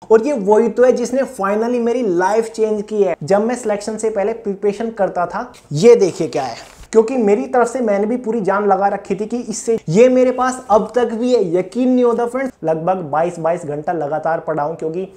और ये वही तो है जिसने फाइनली मेरी लाइफ चेंज की है। जब मैं सिलेक्शन से पहले प्रिपरेशन करता था, ये देखिए क्या है, क्योंकि मेरी तरफ से मैंने भी पूरी जान लगा रखी थी कि इससे ये मेरे पास अब तक भी है। यकीन नहीं होता फ्रेंड्स, लगभग 22 घंटा लगातार पढ़ा हूं। क्योंकि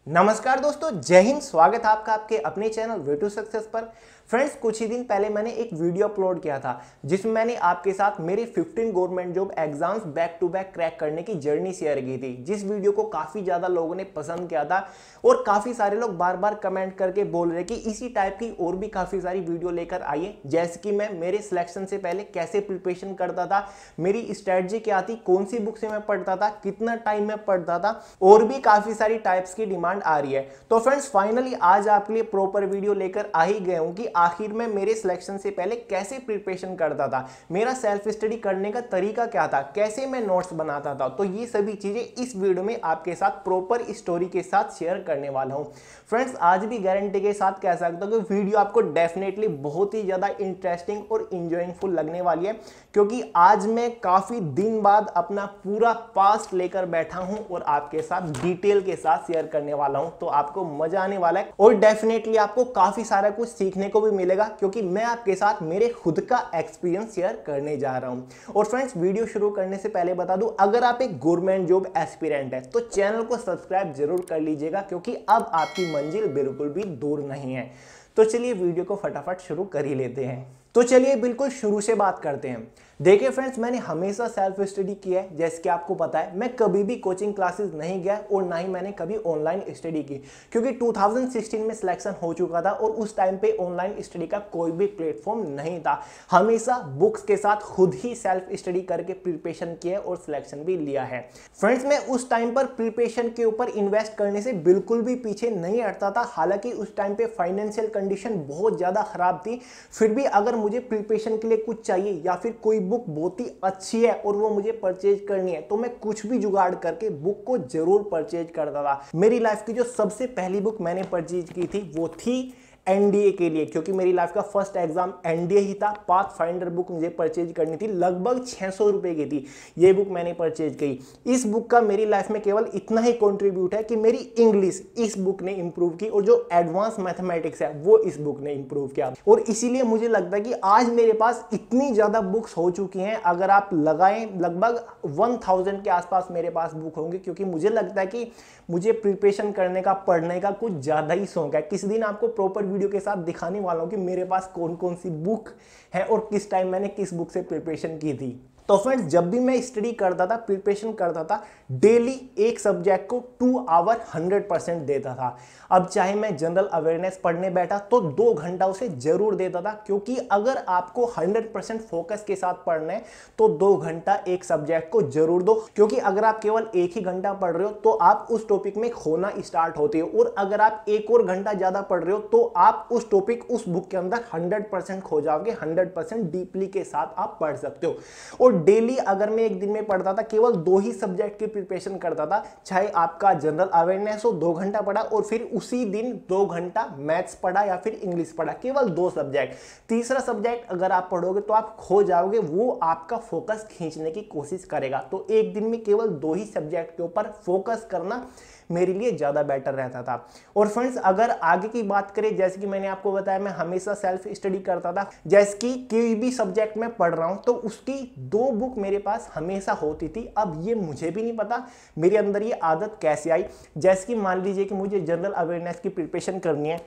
नमस्कार दोस्तों, जय हिंद। स्वागत है आपका आपके अपने चैनल वे टू सक्सेस पर। फ्रेंड्स, कुछ ही दिन पहले मैंने एक वीडियो अपलोड किया था जिसमें मैंने आपके साथ मेरे 15 government job exams back to back crack करने की जर्नी शेयर की थी। जिस वीडियो को काफी ज्यादा लोगों ने पसंद किया था और काफी सारे लोग बार बार कमेंट करके बोल रहे कि इसी टाइप की और भी काफी सारी वीडियो लेकर आइए। जैसे कि मैं मेरे सिलेक्शन से पहले कैसे प्रिपरेशन करता था, मेरी स्ट्रेटजी क्या थी, कौन सी बुक से मैं पढ़ता था, कितना टाइम में पढ़ता था, और भी काफी सारी टाइप्स की डिमांड आ रही है। तो फ्रेंड्स, फाइनली आज आपके लिए प्रॉपर वीडियो लेकर आ ही गए हूं कि आखिर में मेरे सिलेक्शन से पहले कैसे प्रिपरेशन करता था, मेरा सेल्फ स्टडी करने का तरीका क्या था, कैसे मैं नोट्स बनाता था। तो ये सभी चीजें इस वीडियो में आपके साथ प्रॉपर स्टोरी के साथ शेयर करने वाला हूं। फ्रेंड्स, आज भी गारंटी के साथ कह सकता हूं कि वीडियो आपको डेफिनेटली बहुत ही ज्यादा इंटरेस्टिंग और इंजॉयिंगफुल लगने वाली है, क्योंकि आज मैं काफी दिन बाद अपना पूरा पास्ट लेकर बैठा हूं और आपके साथ डिटेल के साथ शेयर करने वाला हूं। तो आपको मजा आने वाला है और डेफिनेटली आपको काफी सारा कुछ सीखने को भी मिलेगा, क्योंकि मैं आपके साथ मेरे खुद का एक्सपीरियंस शेयर करने जा रहा हूं। और फ्रेंड्स, वीडियो शुरू करने से पहले बता दूं, अगर आप एक गवर्नमेंट जॉब एस्पिरेंट है तो चैनल को सब्सक्राइब जरूर कर लीजिएगा, क्योंकि अब आपकी मंजिल बिल्कुल भी दूर नहीं है। तो चलिए वीडियो को फटाफट शुरू कर ही लेते हैं। तो चलिए बिल्कुल शुरू से बात करते हैं। देखिए फ्रेंड्स, मैंने हमेशा सेल्फ स्टडी किया है। जैसे कि आपको पता है, मैं कभी भी कोचिंग क्लासेस नहीं गया और ना ही मैंने कभी ऑनलाइन स्टडी की, क्योंकि 2016 में सिलेक्शन हो चुका था और उस टाइम पे ऑनलाइन स्टडी का कोई भी प्लेटफॉर्म नहीं था। हमेशा बुक्स के साथ खुद ही सेल्फ स्टडी करके प्रिपरेशन किया और सिलेक्शन भी लिया है। फ्रेंड्स, मैं उस टाइम पर प्रिपरेशन के ऊपर इन्वेस्ट करने से बिल्कुल भी पीछे नहीं हटता था। हालांकि उस टाइम पे फाइनेंशियल कंडीशन बहुत ज्यादा खराब थी, फिर भी अगर मुझे प्रिपरेशन के लिए कुछ चाहिए या फिर कोई बुक बहुत ही अच्छी है और वो मुझे परचेज करनी है, तो मैं कुछ भी जुगाड़ करके बुक को जरूर परचेज करता था। मेरी लाइफ की जो सबसे पहली बुक मैंने परचेज की थी वो थी एनडीए के लिए, क्योंकि मेरी लाइफ का फर्स्ट एग्जाम एनडीए ही था। पाथ फाइंडर बुक मुझे परचेज करनी थी, लगभग 600 रुपए की थी। ये बुक मैंने परचेज की। इस बुक का मेरी लाइफ में केवल इतना ही कंट्रीब्यूट है कि मेरी इंग्लिश इस बुक ने इंप्रूव की और जो एडवांस मैथमेटिक्स है वो इस बुक ने इंप्रूव किया। और इसीलिए मुझे लगता है कि आज मेरे पास इतनी ज्यादा बुक्स हो चुकी हैं, अगर आप लगाएं लगभग 1000 के आसपास मेरे पास बुक होंगे, क्योंकि मुझे लगता है कि मुझे प्रिपरेशन करने का, पढ़ने का कुछ ज्यादा ही शौक है। किसी दिन आपको प्रॉपर वीडियो के साथ दिखाने वाला हूं कि मेरे पास कौन कौन सी बुक है और किस टाइम मैंने किस बुक से प्रिपरेशन की थी। तो फ्रेंड्स, जब भी मैं स्टडी करता था, प्रिपरेशन करता था, डेली एक सब्जेक्ट को 2 आवर 100% देता था। अब चाहे मैं जनरल अवेयरनेस पढ़ने बैठा तो 2 घंटा उसे जरूर देता था, क्योंकि अगर आपको 100% फोकस के साथ पढ़ना है तो 2 घंटा एक सब्जेक्ट को जरूर दो। क्योंकि अगर आप केवल 1 ही घंटा पढ़ रहे हो तो आप उस टॉपिक में खोना स्टार्ट होते हो, और अगर आप 1 और घंटा ज्यादा पढ़ रहे हो तो आप उस टॉपिक, उस बुक के अंदर 100% खो जाओगे। 100% डीपली के साथ आप पढ़ सकते हो। और डेली अगर मैं एक दिन में पढ़ता था, केवल 2 ही सब्जेक्ट की प्रिपरेशन करता था, चाहे आपका जनरल अवेयरनेस हो, 2 घंटा पढ़ा और फिर उसी दिन 2 घंटा मैथ्स पढ़ा या फिर इंग्लिश पढ़ा, केवल 2 सब्जेक्ट। तीसरा सब्जेक्ट अगर आप पढ़ोगे तो आप खो जाओगे, वो आपका फोकस खींचने की कोशिश करेगा। तो एक दिन में केवल 2 ही सब्जेक्ट के ऊपर फोकस करना मेरे लिए ज्यादा बेटर रहता था। और फ्रेंड्स, अगर आगे की बात करें, जैसे कि मैंने आपको बताया, मैं हमेशा सेल्फ स्टडी करता था। जैसे कि कोई भी सब्जेक्ट में पढ़ रहा हूं तो उसकी 2 बुक मेरे पास हमेशा होती थी। अब ये मुझे भी नहीं पता मेरे अंदर ये आदत कैसे आई। जैसे कि मान लीजिए कि मुझे जनरल अवेयरनेस की प्रिपरेशन करनी है,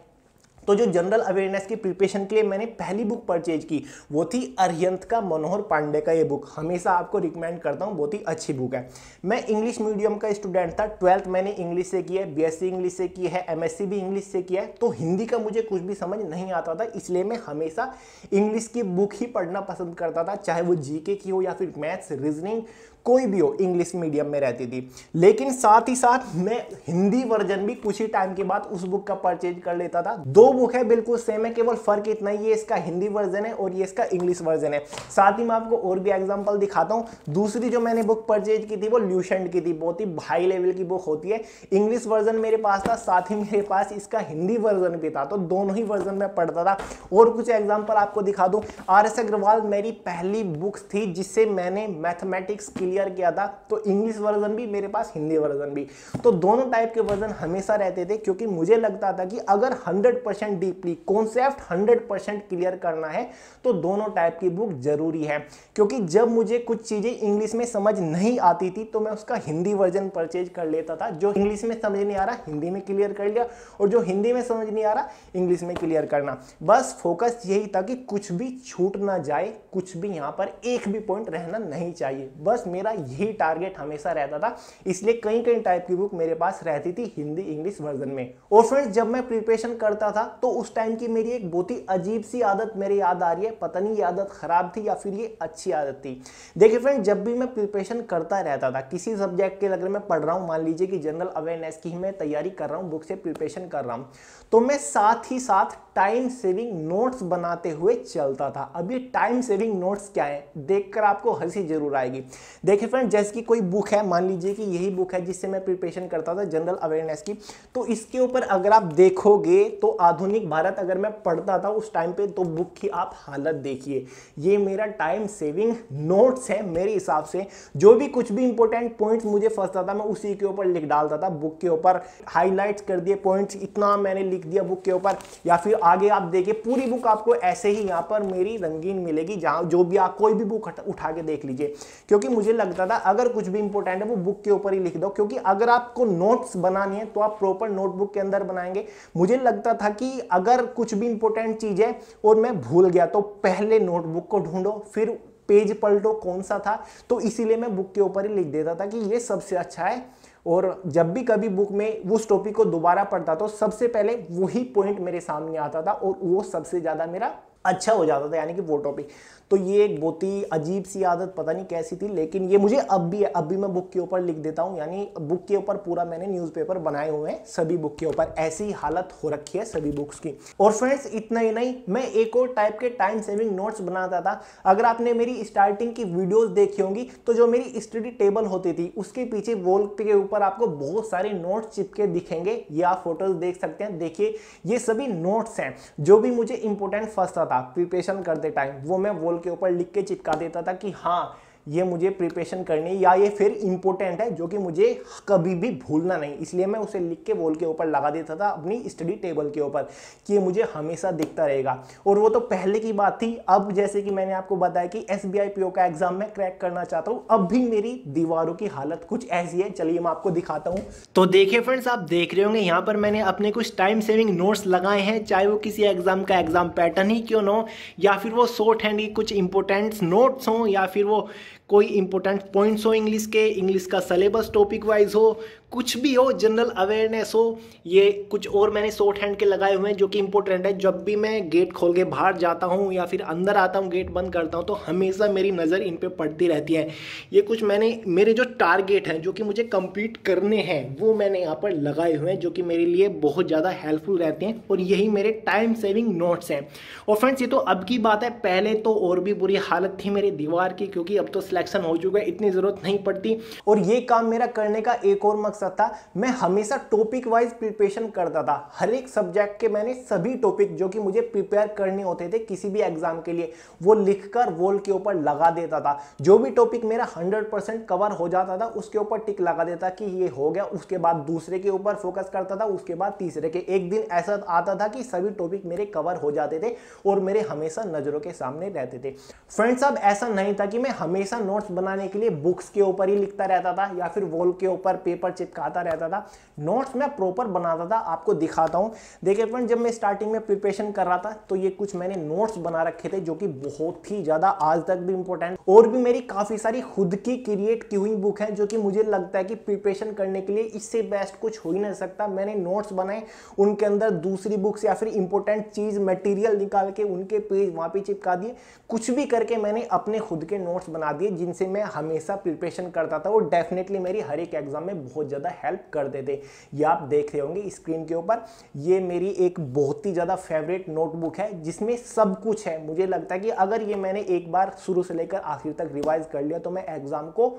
तो जो जनरल अवेयरनेस की प्रिपरेशन के लिए मैंने पहली बुक परचेज की वो थी अरिहंत का मनोहर पांडे का। ये बुक हमेशा आपको रिकमेंड करता हूँ, बहुत ही अच्छी बुक है। मैं इंग्लिश मीडियम का स्टूडेंट था, 12th मैंने इंग्लिश से की है, बीएससी इंग्लिश से की है, एमएससी भी इंग्लिश से किया है। तो हिंदी का मुझे कुछ भी समझ नहीं आता था, इसलिए मैं हमेशा इंग्लिश की बुक ही पढ़ना पसंद करता था, चाहे वो जीके की हो या फिर मैथ्स, रीजनिंग, कोई भी हो, इंग्लिश मीडियम में रहती थी। लेकिन साथ ही साथ मैं हिंदी वर्जन भी कुछ ही टाइम के बाद उस बुक का परचेज कर लेता था। 2 बुक है बिल्कुल सेम है, केवल फर्क इतना ही है इसका हिंदी वर्जन है और ये इसका इंग्लिश वर्जन है। साथ ही मैं आपको और भी एग्जांपल दिखाता हूं। दूसरी जो मैंने बुक परचेज की थी वो ल्यूसेंट की थी, बहुत ही हाई लेवल की बुक होती है। इंग्लिश वर्जन मेरे पास था, साथ ही मेरे पास इसका हिंदी वर्जन भी था, तो दोनों ही वर्जन में पढ़ता था। और कुछ एग्जांपल आपको दिखा दूं, RS अग्रवाल मेरी पहली बुक्स थी जिससे मैंने मैथमेटिक्स क्लियर किया था, तो इंग्लिश वर्जन भी मेरे पास, हिंदी वर्जन भी। तो दोनों टाइप के वर्जन हमेशा रहते थे, क्योंकि मुझे लगता था कि अगर 100% डीपली कॉन्सेप्ट 100% क्लियर करना है तो दोनों टाइप की बुक जरूरी है। क्योंकि जब मुझे कुछ चीजें इंग्लिश में समझ नहीं आती थी तो मैं उसका हिंदी वर्जन परचेज कर लेता था। जो इंग्लिश में समझ नहीं आ रहा हिंदी में क्लियर कर लिया, और जो हिंदी में समझ नहीं आ रहा इंग्लिश में क्लियर करना। बस फोकस यही था कि कुछ भी छूट ना जाए, कुछ भी यहाँ पर एक भी पॉइंट रहना नहीं चाहिए। बस मेरा यही टारगेट हमेशा रहता था, इसलिए कई कई टाइप की बुक मेरे पास रहती थी हिंदी इंग्लिश वर्जन में। और फ्रेंड्स, जब मैं प्रिपरेशन करता था तो उस टाइम की मेरी एक बहुत ही अजीब सी आदत मेरे याद आ रही है, पता नहीं ये आदत खराब थी या फिर ये अच्छी आदत थी। देखिए फ्रेंड्स, जब भी मैं प्रिपरेशन करता रहता था किसी सब्जेक्ट के, अगर मैं पढ़ रहा हूँ, मान लीजिए कि जनरल अवेयरनेस की मैं तैयारी कर रहा हूँ, बुक से प्रिपरेशन कर रहा हूँ, तो मैं साथ ही साथ टाइम सेविंग नोट्स बनाते हुए चलता था। अब ये टाइम सेविंग नोट्स क्या है, देखकर आपको हंसी जरूर आएगी। देखिए फ्रेंड, जैसे कि कोई बुक है, मान लीजिए कि यही बुक है जिससे मैं प्रिपरेशन करता था जनरल अवेयरनेस की, तो इसके ऊपर अगर आप देखोगे तो आधुनिक भारत अगर मैं पढ़ता था उस टाइम पे, तो बुक की आप हालत देखिए। ये मेरा टाइम सेविंग नोट्स है मेरे हिसाब से। जो भी कुछ भी इंपॉर्टेंट पॉइंट्स मुझे फंसता था मैं उसी के ऊपर लिख डालता था, बुक के ऊपर हाईलाइट्स कर दिए पॉइंट्स, इतना मैंने लिख दिया बुक के ऊपर। या फिर आगे आप देखिए पूरी बुक आपको ऐसे ही यहाँ पर मेरी रंगीन मिलेगी, जहाँ जो भी आप कोई भी बुक उठा के देख लीजिए। क्योंकि मुझे लगता था अगर कुछ भी इंपॉर्टेंट है वो बुक के ऊपर ही लिख दो, क्योंकि अगर आपको नोट्स बनानी है तो आप प्रॉपर नोटबुक के अंदर बनाएंगे। मुझे लगता था कि अगर कुछ भी इंपॉर्टेंट चीज है और मैं भूल गया तो पहले नोटबुक को ढूंढो, फिर पेज पलटो कौन सा था, तो इसीलिए मैं बुक के ऊपर ही लिख देता था कि ये सबसे अच्छा है। और जब भी कभी बुक में उस टॉपिक को दोबारा पढ़ता तो सबसे पहले वही पॉइंट मेरे सामने आता था और वो सबसे ज्यादा मेरा अच्छा हो जाता था, यानी कि वो टॉपिक। तो ये एक बहुत ही अजीब सी आदत पता नहीं कैसी थी, लेकिन ये मुझे अब भी मैं बुक के ऊपर लिख देता हूँ। यानी बुक के ऊपर पूरा मैंने न्यूज़पेपर बनाए हुए हैं, सभी बुक के ऊपर ऐसी हालत हो रखी है सभी बुक्स की। और फ्रेंड्स, इतना ही नहीं, मैं एक और टाइप के टाइम सेविंग नोट्स बनाता था। अगर आपने मेरी स्टार्टिंग की वीडियोज देखी होंगी तो जो मेरी स्टडी टेबल होती थी उसके पीछे वॉल के ऊपर आपको बहुत सारे नोट्स चिपके दिखेंगे, ये आप फोटोज देख सकते हैं। देखिए ये सभी नोट्स हैं, जो भी मुझे इंपॉर्टेंट फंसता था प्रिपरेशन करते टाइम वो मैं वॉल के ऊपर लिख के चिपका देता था कि हाँ ये मुझे प्रिपरेशन करनी है, या ये फिर इंपॉर्टेंट है जो कि मुझे कभी भी भूलना नहीं। इसलिए मैं उसे लिख के वॉल के ऊपर लगा देता था अपनी स्टडी टेबल के ऊपर, कि ये मुझे हमेशा दिखता रहेगा। और वो तो पहले की बात थी। अब जैसे कि मैंने आपको बताया कि SBI PO का एग्जाम में क्रैक करना चाहता हूँ, अब भी मेरी दीवारों की हालत कुछ ऐसी है। चलिए मैं आपको दिखाता हूँ। तो देखिए फ्रेंड्स, आप देख रहे होंगे यहाँ पर मैंने अपने कुछ टाइम सेविंग नोट्स लगाए हैं, चाहे वो किसी एग्जाम का एग्जाम पैटर्न ही क्यों ना हो, या फिर वो शॉर्ट हैंड की कुछ इंपॉर्टेंट नोट्स हों, या फिर वो कोई इंपॉर्टेंट पॉइंट्स हो इंग्लिश के, इंग्लिश का सिलेबस टॉपिक वाइज हो, कुछ भी हो, जनरल अवेयरनेस हो। ये कुछ और मैंने शॉर्ट हैंड के लगाए हुए हैं जो कि इंपॉर्टेंट है। जब भी मैं गेट खोल के बाहर जाता हूँ या फिर अंदर आता हूँ, गेट बंद करता हूँ, तो हमेशा मेरी नज़र इन पे पड़ती रहती है। ये कुछ मैंने मेरे जो टारगेट हैं जो कि मुझे कंप्लीट करने हैं वो मैंने यहाँ पर लगाए हुए हैं, जो कि मेरे लिए बहुत ज़्यादा हेल्पफुल रहते हैं। और यही मेरे टाइम सेविंग नोट्स हैं। और फ्रेंड्स, ये तो अब की बात है, पहले तो और भी बुरी हालत थी मेरी दीवार की, क्योंकि अब तो सिलेक्शन हो चुका है, इतनी ज़रूरत नहीं पड़ती। और ये काम मेरा करने का एक और मकसद था, मैं हमेशा टॉपिक वाइज प्रिपरेशन करता था। हर एक सब्जेक्ट के मैंने सभी टॉपिक जो कि मुझे प्रिपेयर करने होते थे किसी भी एग्जाम के लिए, वो लिखकर वॉल के ऊपर लगा देता था। जो भी टॉपिक मेरा 100% कवर हो जाता था उसके ऊपर टिक लगा देता कि ये हो गया। उसके बाद दूसरे के ऊपर फोकस करता था, उसके बाद तीसरे के। एक दिन ऐसा आता था कि सभी टॉपिक मेरे कवर हो जाते थे और मेरे हमेशा नजरों के सामने रहते थे। फ्रेंड्स, अब ऐसा नहीं था कि मैं हमेशा नोट्स बनाने के लिए बुक्स के ऊपर ही लिखता रहता था या फिर वॉल के ऊपर पेपर चिपकाता रहता था। नोट्स मैं प्रॉपर बनाता था, आपको दिखाता हूं। देखिए फ्रेंड, जब मैं स्टार्टिंग में प्रिपरेशन कर रहा था तो ये कुछ मैंने नोट्स बना रखे थे जो कि बहुत ही ज्यादा आज तक भी इंपॉर्टेंट, और भी मेरी काफी सारी खुद की क्रिएट की हुई बुक है जो कि मुझे लगता है कि प्रिपरेशन करने के लिए इससे बेस्ट कुछ हो ही नहीं सकता। मैंने नोट्स बनाए, उनके अंदर दूसरी बुक्स या फिर इंपॉर्टेंट चीज मटेरियल निकाल के उनके पेज वहां पे चिपका दिए। कुछ भी करके मैंने अपने खुद के नोट्स बना दिए जिनसे मैं हमेशा प्रिपरेशन करता था, और डेफिनेटली मेरी हर एक एग्जाम में बहुत ज़्यादा हेल्प करते थे। ये आप देख रहे होंगे स्क्रीन के ऊपर, ये मेरी एक बहुत ही ज़्यादा फेवरेट नोटबुक है जिसमें सब कुछ है। मुझे लगता है कि अगर ये मैंने एक बार शुरू से लेकर आखिर तक रिवाइज कर लिया तो मैं एग्जाम को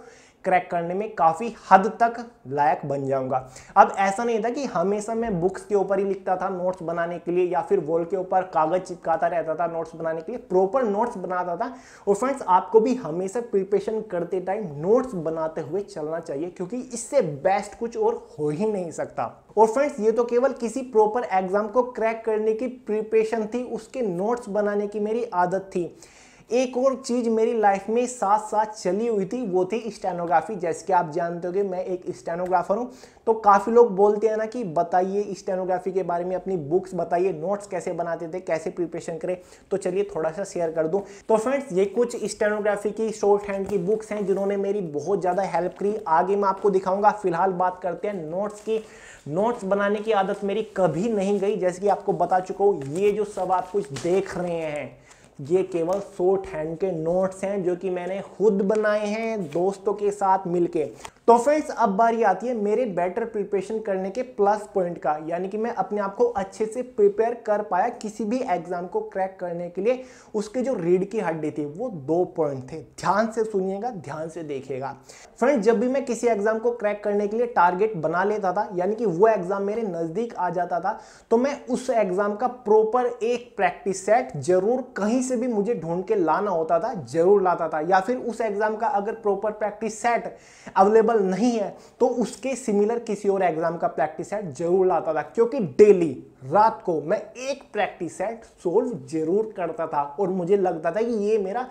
क्रैक करने में काफ़ी हद तक लायक बन जाऊंगा। अब ऐसा नहीं था कि हमेशा मैं बुक्स के ऊपर ही लिखता था नोट्स बनाने के लिए, या फिर वॉल के ऊपर कागज चिपकाता रहता था नोट्स बनाने के लिए, प्रॉपर नोट्स बनाता था। और फ्रेंड्स, आपको भी हमेशा प्रिपरेशन करते टाइम नोट्स बनाते हुए चलना चाहिए, क्योंकि इससे बेस्ट कुछ और हो ही नहीं सकता। और फ्रेंड्स, ये तो केवल किसी प्रॉपर एग्जाम को क्रैक करने की प्रिपरेशन थी, उसके नोट्स बनाने की मेरी आदत थी। एक और चीज मेरी लाइफ में साथ साथ चली हुई थी, वो थी स्टेनोग्राफी। जैसे कि आप जानते हो कि मैं एक स्टेनोग्राफर हूं, तो काफी लोग बोलते हैं ना कि बताइए स्टेनोग्राफी के बारे में, अपनी बुक्स बताइए, नोट्स कैसे बनाते थे, कैसे प्रिपरेशन करें। तो चलिए थोड़ा सा शेयर कर दूं। तो फ्रेंड्स, ये कुछ स्टेनोग्राफी की शॉर्ट हैंड की बुक्स हैं जिन्होंने मेरी बहुत ज्यादा हेल्प करी। आगे मैं आपको दिखाऊंगा। फिलहाल बात करते हैं नोट्स की। नोट्स बनाने की आदत मेरी कभी नहीं गई, जैसे कि आपको बता चुका हूं। ये जो सब आप कुछ देख रहे हैं, ये केवल शॉर्ट हैंड के नोट्स हैं जो कि मैंने खुद बनाए हैं दोस्तों के साथ मिलके। तो फ्रेंड्स, अब बारी आती है मेरे बेटर प्रिपरेशन करने के प्लस पॉइंट का, यानी कि मैं अपने आप को अच्छे से प्रिपेयर कर पाया किसी भी एग्जाम को क्रैक करने के लिए। उसके जो रीढ़ की हड्डी थी वो 2 पॉइंट थे। ध्यान से सुनिएगा, ध्यान से देखिएगा। फ्रेंड्स, जब भी मैं किसी एग्जाम को क्रैक करने के लिए टारगेट बना लेता था, यानी कि वो एग्जाम मेरे नजदीक आ जाता था, तो मैं उस एग्जाम का प्रॉपर एक प्रैक्टिस सेट जरूर कहीं से भी मुझे ढूंढ के लाना होता था, जरूर लाता था। या फिर उस एग्जाम का अगर प्रॉपर प्रैक्टिस सेट अवेलेबल नहीं है तो उसके सिमिलर किसी और एग्जाम का प्रैक्टिस सेट जरूर लाता था, क्योंकि डेली रात को मैं एक प्रैक्टिस सेट सोल्व जरूर करता था और मुझे लगता था कि ये मेरा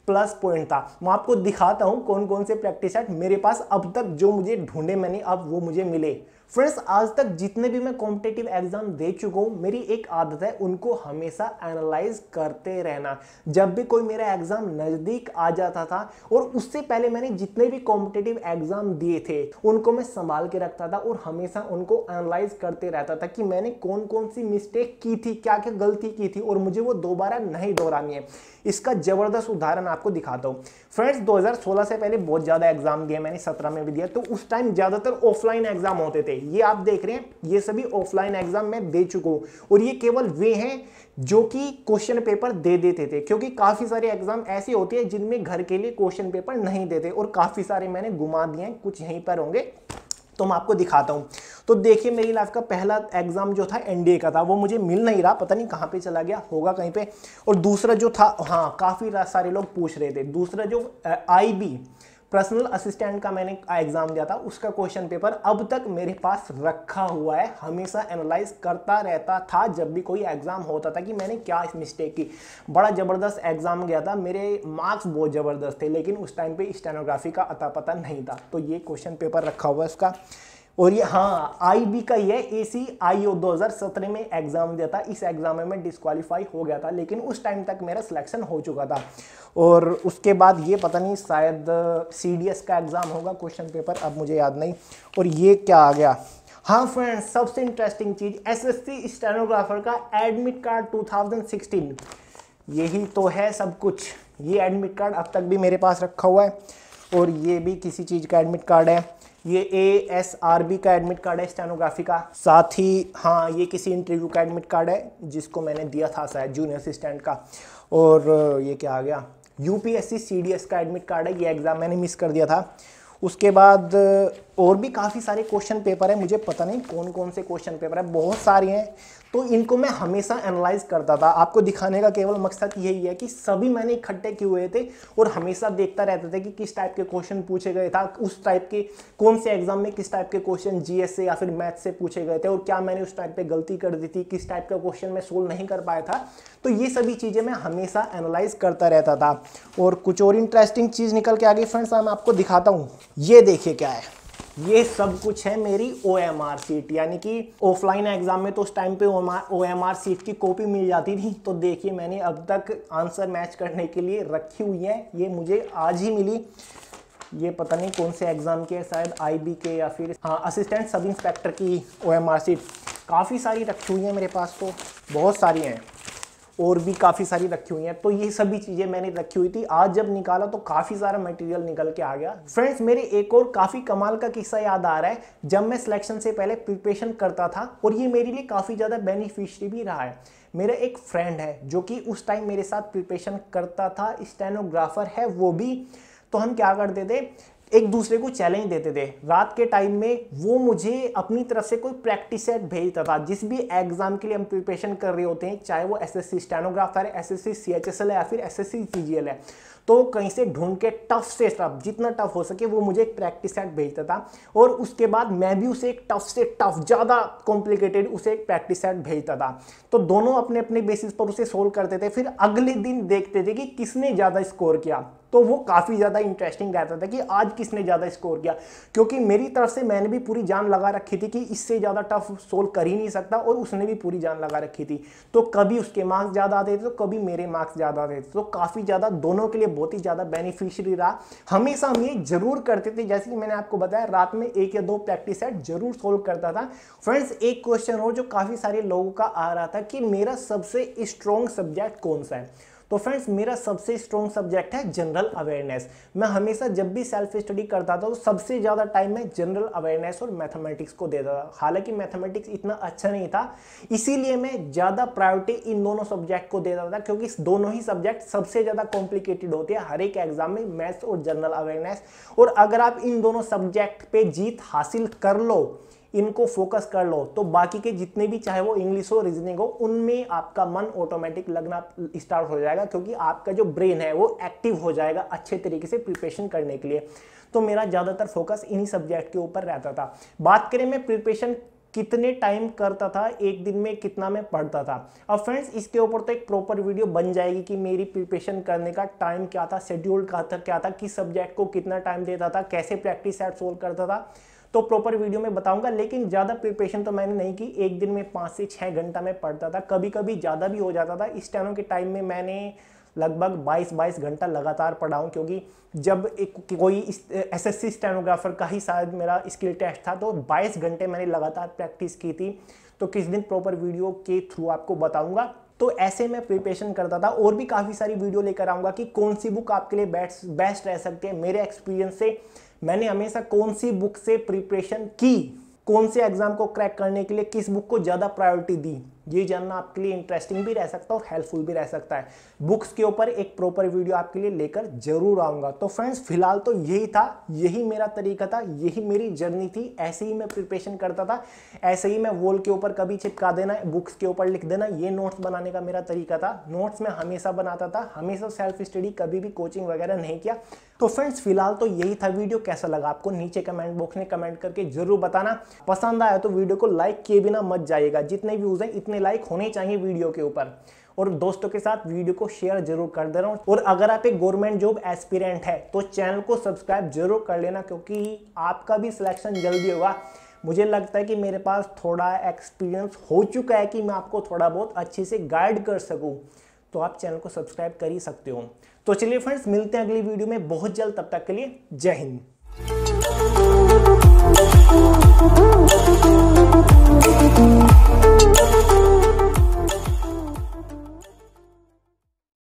प्लस पॉइंट था। मैं आपको दिखाता हूं कौन कौन से प्रैक्टिस सेट मेरे पास अब तक जो मुझे ढूंढे मैंने, अब वो मुझे मिले। फ्रेंड्स, आज तक जितने भी मैं कॉम्पिटिटिव एग्जाम दे चुका हूं, मेरी एक आदत है उनको हमेशा एनालाइज करते रहना। जब भी कोई मेरा एग्जाम नजदीक आ जाता था और उससे पहले मैंने जितने भी कॉम्पिटिटिव एग्जाम दिए थे उनको मैं संभाल के रखता था और हमेशा उनको एनालाइज करते रहता था कि मैंने कौन कौन सी मिस्टेक की थी, क्या क्या गलती की थी और मुझे वो दोबारा नहीं दोहरानी है। इसका जबरदस्त उदाहरण आपको दिखाता हूं। फ्रेंड्स, 2016 से पहले बहुत ज्यादा एग्जाम दिए मैंने, 17 में भी दिया, तो उस टाइम ज्यादातर ऑफलाइन एग्जाम होते थे। ये आप देख रहे हैं, ये सभी ऑफलाइन एग्जाम मैं दे चुका हूं और ये केवल वे हैं जो कि क्वेश्चन पेपर दे देते थे, क्योंकि काफी सारे एग्जाम ऐसे होते हैं जिनमें घर के लिए क्वेश्चन पेपर नहीं देते और काफी सारे मैंने घुमा दिए हैं। कुछ यहीं पर होंगे तो मैं आपको दिखाता हूं। तो देखिए, मेरी लाइफ का पहला एग्जाम जो था एनडीए का था, वो मुझे मिल नहीं रहा, पता नहीं कहां पे चला गया होगा कहीं पे। और दूसरा जो था, हाँ काफी सारे लोग पूछ रहे थे, दूसरा जो आईबी पर्सनल असिस्टेंट का मैंने एग्जाम दिया था, उसका क्वेश्चन पेपर अब तक मेरे पास रखा हुआ है। हमेशा एनालाइज करता रहता था जब भी कोई एग्जाम होता था कि मैंने क्या मिस्टेक की। बड़ा जबरदस्त एग्जाम गया था, मेरे मार्क्स बहुत जबरदस्त थे, लेकिन उस टाइम पे स्टेनोग्राफी का अता पता नहीं था। तो ये क्वेश्चन पेपर रखा हुआ है उसका। और ये हाँ आईबी का ही है, ACIO 2017 में एग्जाम दिया था। इस एग्जाम में मैं डिस्क्वालीफाई हो गया था, लेकिन उस टाइम तक मेरा सिलेक्शन हो चुका था। और उसके बाद ये पता नहीं, शायद CDS का एग्जाम होगा क्वेश्चन पेपर, अब मुझे याद नहीं। और ये क्या आ गया, हाँ फ्रेंड्स, सबसे इंटरेस्टिंग चीज, SSC स्टेनोग्राफर का एडमिट कार्ड 2016, यही तो है सब कुछ। ये एडमिट कार्ड अब तक भी मेरे पास रखा हुआ है। और ये भी किसी चीज का एडमिट कार्ड है, ये ASRB का एडमिट कार्ड है स्टेनोग्राफी का। साथ ही हाँ, ये किसी इंटरव्यू का एडमिट कार्ड है जिसको मैंने दिया था शायद, जूनियर असिस्टेंट का। और ये क्या आ गया, UPSC CDS का एडमिट कार्ड है, ये एग्जाम मैंने मिस कर दिया था। उसके बाद और भी काफ़ी सारे क्वेश्चन पेपर है, मुझे पता नहीं कौन कौन से क्वेश्चन पेपर है, बहुत सारे हैं। तो इनको मैं हमेशा एनालाइज करता था। आपको दिखाने का केवल मकसद यही है कि सभी मैंने इकट्ठे किए हुए थे और हमेशा देखता रहता था कि किस टाइप के क्वेश्चन पूछे गए था, उस टाइप के कौन से एग्जाम में किस टाइप के क्वेश्चन GS से या फिर मैथ से पूछे गए थे और क्या मैंने उस टाइप पे गलती कर दी थी, किस टाइप का क्वेश्चन मैं सोल्व नहीं कर पाया था। तो ये सभी चीज़ें मैं हमेशा एनालाइज करता रहता था। और कुछ और इंटरेस्टिंग चीज़ निकल के आ गई फ्रेंड्स, मैं आपको दिखाता हूँ। ये देखिए क्या है, ये सब कुछ है मेरी OMR सीट, यानी कि ऑफलाइन एग्जाम में तो उस टाइम पे OMR सीट की कॉपी मिल जाती थी। तो देखिए, मैंने अब तक आंसर मैच करने के लिए रखी हुई है, ये मुझे आज ही मिली। ये पता नहीं कौन से एग्जाम के, शायद IB के या फिर हाँ असिस्टेंट सब इंस्पेक्टर की OMR सीट। काफ़ी सारी रखी हुई है मेरे पास, तो बहुत सारी हैं। और भी काफ़ी सारी रखी हुई हैं। तो ये सभी चीज़ें मैंने रखी हुई थी। आज जब निकाला तो काफ़ी सारा मटेरियल निकल के आ गया। फ्रेंड्स, मेरे एक और काफ़ी कमाल का किस्सा याद आ रहा है। जब मैं सिलेक्शन से पहले प्रिपरेशन करता था, और ये मेरे लिए काफ़ी ज़्यादा बेनिफिशियरी भी रहा है। मेरा एक फ्रेंड है जो कि उस टाइम मेरे साथ प्रिपरेशन करता था, स्टेनोग्राफर है वो भी। तो हम क्या करते थे, एक दूसरे को चैलेंज देते थे। रात के टाइम में वो मुझे अपनी तरफ से कोई प्रैक्टिस सेट भेजता था। जिस भी एग्जाम के लिए हम प्रिपरेशन कर रहे होते हैं, चाहे वो एसएससी स्टेनोग्राफर है, एसएससी सीएचएसएल है या फिर एसएससी सीजीएल है, तो कहीं से ढूंढ के टफ से टफ, जितना टफ हो सके वो मुझे एक प्रैक्टिस सेट भेजता था। और उसके बाद मैं भी उसे एक टफ से टफ, ज़्यादा कॉम्प्लिकेटेड उसे एक प्रैक्टिस सेट भेजता था। तो दोनों अपने अपने बेसिस पर उसे सोल्व करते थे। फिर अगले दिन देखते थे कि किसने ज़्यादा स्कोर किया। तो वो काफ़ी ज़्यादा इंटरेस्टिंग रहता था कि आज किसने ज़्यादा स्कोर किया, क्योंकि मेरी तरफ से मैंने भी पूरी जान लगा रखी थी कि इससे ज़्यादा टफ सोल्व कर ही नहीं सकता, और उसने भी पूरी जान लगा रखी थी। तो कभी उसके मार्क्स ज़्यादा आते थे तो कभी मेरे मार्क्स ज़्यादा आते थे। तो काफ़ी ज़्यादा दोनों के लिए बहुत ही ज़्यादा बेनिफिशियरी रहा। हमेशा हम ये जरूर करते थे, जैसे कि मैंने आपको बताया, रात में 1 या 2 प्रैक्टिस सेट जरूर सोल्व करता था। फ्रेंड्स, एक क्वेश्चन और जो काफ़ी सारे लोगों का आ रहा था कि मेरा सबसे स्ट्रॉन्ग सब्जेक्ट कौन सा है। तो फ्रेंड्स, मेरा सबसे स्ट्रॉन्ग सब्जेक्ट है जनरल अवेयरनेस। मैं हमेशा जब भी सेल्फ स्टडी करता था तो सबसे ज़्यादा टाइम मैं जनरल अवेयरनेस और मैथमेटिक्स को देता था। हालांकि मैथमेटिक्स इतना अच्छा नहीं था, इसीलिए मैं ज़्यादा प्रायोरिटी इन दोनों सब्जेक्ट को देता था, क्योंकि दोनों ही सब्जेक्ट सबसे ज़्यादा कॉम्प्लिकेटेड होते हैं हर एक एग्जाम में, मैथ्स और जनरल अवेयरनेस। और अगर आप इन दोनों सब्जेक्ट पे जीत हासिल कर लो, इनको फोकस कर लो, तो बाकी के जितने भी, चाहे वो इंग्लिश हो, रीजनिंग हो, उनमें आपका मन ऑटोमेटिक लगना स्टार्ट हो जाएगा, क्योंकि आपका जो ब्रेन है वो एक्टिव हो जाएगा अच्छे तरीके से प्रिपरेशन करने के लिए। तो मेरा ज़्यादातर फोकस इन्हीं सब्जेक्ट के ऊपर रहता था। बात करें मैं प्रिपरेशन कितने टाइम करता था, एक दिन में कितना मैं पढ़ता था, अब फ्रेंड्स इसके ऊपर तो एक प्रॉपर वीडियो बन जाएगी कि मेरी प्रिपरेशन करने का टाइम क्या था, शेड्यूल क्या था, किस सब्जेक्ट को कितना टाइम देता था, कैसे प्रैक्टिस सेट सोल्व करता था, तो प्रॉपर वीडियो में बताऊंगा। लेकिन ज़्यादा प्रिपरेशन तो मैंने नहीं की, एक दिन में 5 से 6 घंटा मैं पढ़ता था, कभी कभी ज़्यादा भी हो जाता था। इस टाइम के टाइम में मैंने लगभग 22 घंटा लगातार पढ़ा हूँ, क्योंकि जब कोई एसएससी स्टेनोग्राफर का ही शायद मेरा स्किल टेस्ट था, तो 22 घंटे मैंने लगातार प्रैक्टिस की थी। तो किस दिन प्रॉपर वीडियो के थ्रू आपको बताऊंगा। तो ऐसे मैं प्रिपरेशन करता था, और भी काफ़ी सारी वीडियो लेकर आऊँगा कि कौन सी बुक आपके लिए बेस्ट रह सकती है। मेरे एक्सपीरियंस से मैंने हमेशा कौन सी बुक से प्रिपरेशन की, कौन से एग्जाम को क्रैक करने के लिए किस बुक को ज़्यादा प्रायोरिटी दी, ये जानना आपके लिए इंटरेस्टिंग भी रह सकता है और हेल्पफुल भी रह सकता है। बुक्स के ऊपर एक प्रॉपर वीडियो आपके लिए लेकर जरूर आऊँगा। तो फ्रेंड्स, फिलहाल तो यही था, यही मेरा तरीका था, यही मेरी जर्नी थी। ऐसे ही मैं प्रिपरेशन करता था, ऐसे ही मैं वॉल के ऊपर कभी चिपका देना, बुक्स के ऊपर लिख देना, ये नोट्स बनाने का मेरा तरीका था। नोट्स मैं हमेशा बनाता था, हमेशा सेल्फ स्टडी, कभी भी कोचिंग वगैरह नहीं किया। तो फ्रेंड्स, फिलहाल तो यही था। वीडियो कैसा लगा आपको नीचे कमेंट बॉक्स में कमेंट करके जरूर बताना। पसंद आया तो वीडियो को लाइक किए बिना मत जाइएगा, जितने व्यूज हैं इतने लाइक होने चाहिए वीडियो के ऊपर, और दोस्तों के साथ वीडियो को शेयर जरूर कर दे रहा हूँ। और अगर आप एक गवर्नमेंट जॉब एस्पिरेंट है तो चैनल को सब्सक्राइब जरूर कर लेना, क्योंकि आपका भी सिलेक्शन जल्दी होगा। मुझे लगता है कि मेरे पास थोड़ा एक्सपीरियंस हो चुका है कि मैं आपको थोड़ा बहुत अच्छे से गाइड कर सकूं, तो आप चैनल को सब्सक्राइब कर ही सकते हो। तो चलिए फ्रेंड्स, मिलते हैं अगली वीडियो में बहुत जल्द, तब तक के लिए जय हिंद।